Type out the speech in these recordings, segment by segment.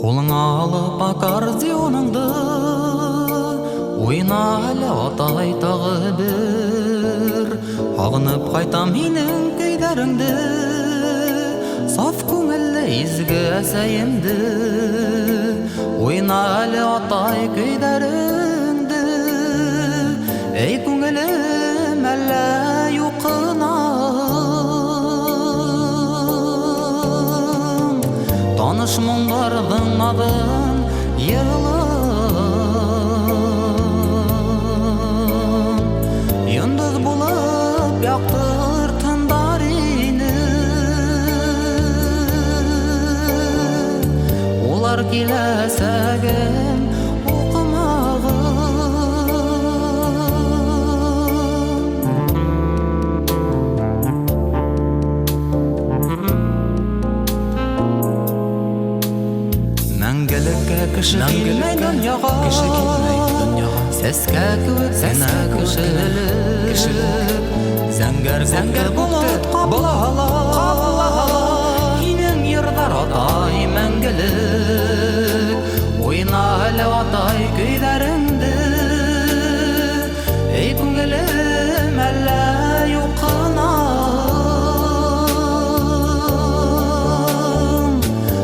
Қолыңа алып аккордеоныңды, ойна әлі атай тағы бір. Ағынып қайтам менің көйдеріңді, саф көңілі изгі әсәйімді. Ойна әлі атай көйдеріңді, ей көңілім әлі юқына. Таныш мұңдардың адын елым, йындыз болып яқтыр тындар ені. Олар келесәгім кіші келмей дүнияға, сәске көк сәна кішілік, зәңгер болып қабылала, кейнен ердар атай мәңгілік. Ойна әлі атай көйдеріңді, ей көңілім әлі юқына.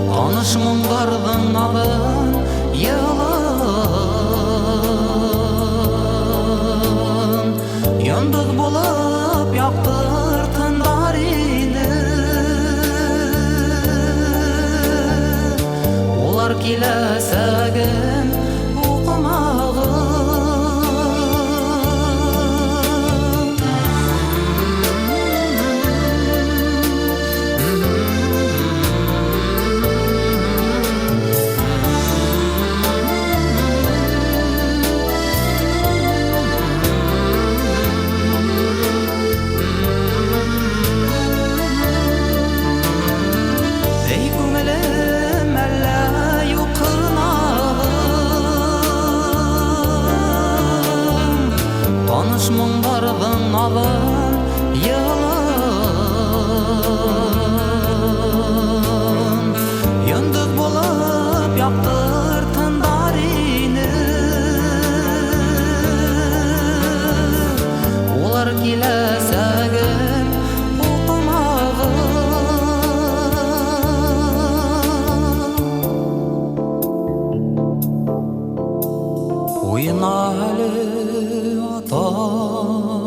Таныш мұңдардың адын елым, йындыз болып яқтыр тындар ені. Олар келесәгім оқымағым. Таныш мұңдардың адын елым, йындыз болып яқтыр тындар ені. Олар келесәгім оқымағым. Ойна әлі атай